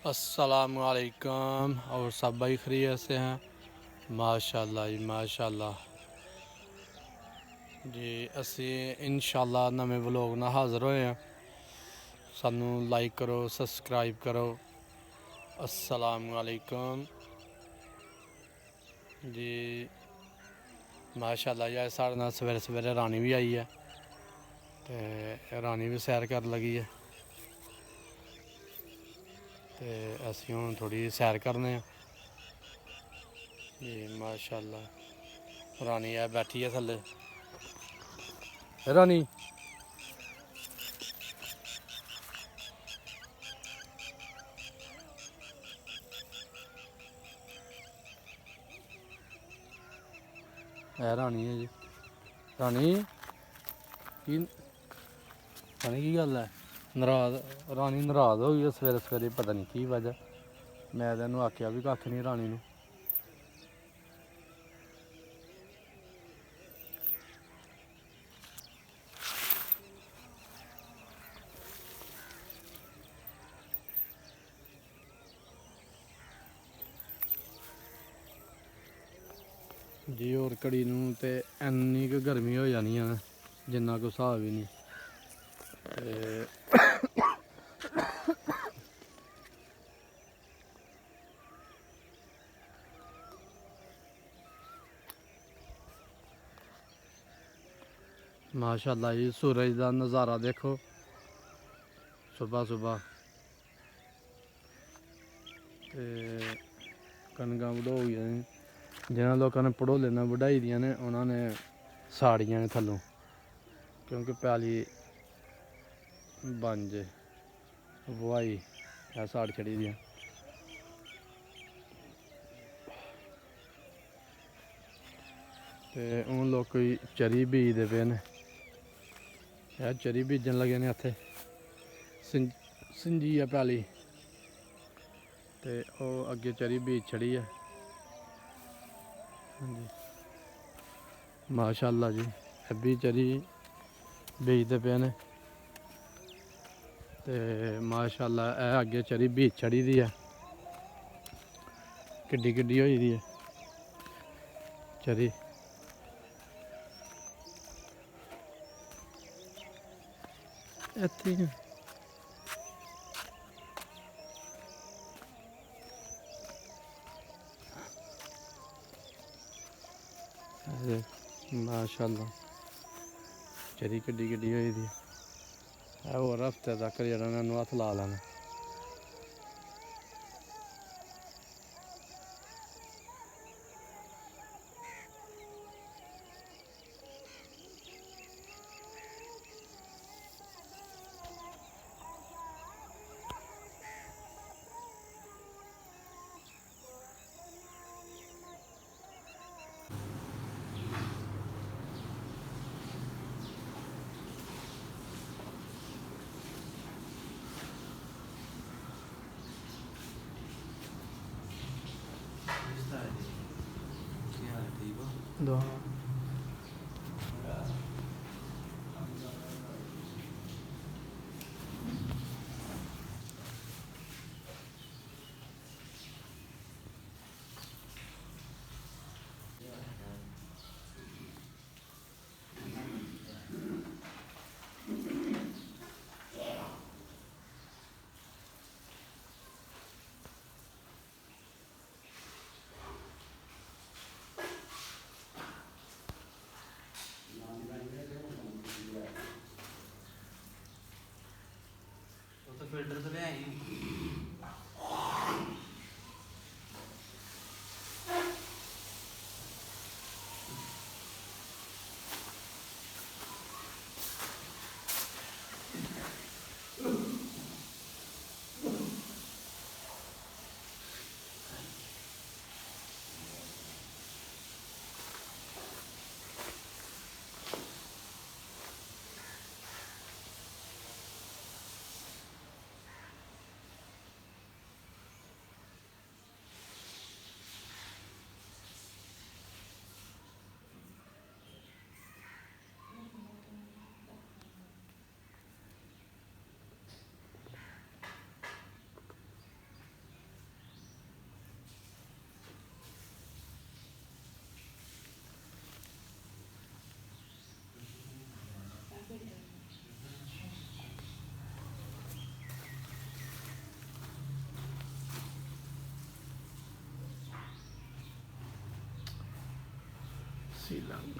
अस्सलामुअलैकुम। और सब भाई खैरियत से हैं? माशाल्लाह जी माशाल्लाह जी। असी इंशाल्लाह नवे व्लॉग नाल हाज़र होए हैं। सानू लाइक करो, सबसक्राइब करो। अस्सलामुअलैकुम जी। माशाल्लाह जी, साढ़े नाल सवेरे सवेरे रानी भी आई है, तो रानी भी सैर कर लगी है, तो असी हुण थोड़ी सैर करने जी। माशाल्लाह रानी है बैठी है थल्ले। रानी है, रानी है जी। रानी की रानी की गल है? नाराज रानी नाराज हो गई सवेरे सवेरे, पता नहीं की वजह। मैं तो इन्हूं आख्या भी कक्ख नहीं रानी नूं। जी और घड़ी नूं ते इन्नी क गर्मी हो जानी है जिन्ना कोई हिसाब ही नहीं। माशाल्लाह जी सूरज का नज़ारा देखो सुबह सुबह। कनकां वढो गई, जिन्होंने लोगों ने पढ़ोले ने वढाई दियां ने उन्होंने साड़ियां ने थल्लों, क्योंकि प्याली बंज बुआई है साड़ छड़ी दियां। ते हूँ लोग चरी बीजते पे ने, चरी बीजन लगे ने इत्थे संजी है प्याली, ते ओह अगे चरी बीज छड़ी है। जी माशाल्लाह जी, अभी चरी बीजते पे ने, ते माशाल्लाह ए अगे चरी बीज छड़ी दी है, किड्डी किड्डी होई दी है चरी। इत्थे ही माशाल्लाह चरी किड्डी किड्डी होई दी है। होर हफ्ते तक जेह्ड़ा ना इन्नू हत्थ ला लैना। दुआ फिल्टर तो ले आई। ਸੀਲੰਗ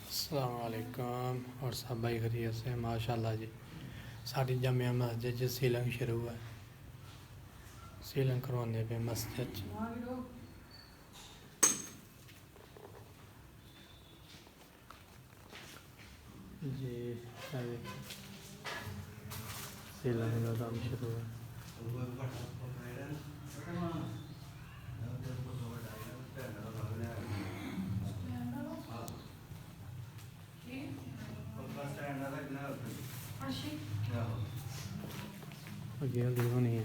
अस्सलामुअलैकुम और सब भाई खैरियत से माशाल्लाह जी साड़ी जामिया मस्जिद च सीलिंग शुरू है सीलिंग करवाने पे मस्जिद च जी सीलिंग का काम शुरू है अगे हल्दी होनी है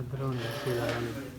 इधर होनी है सीलिंग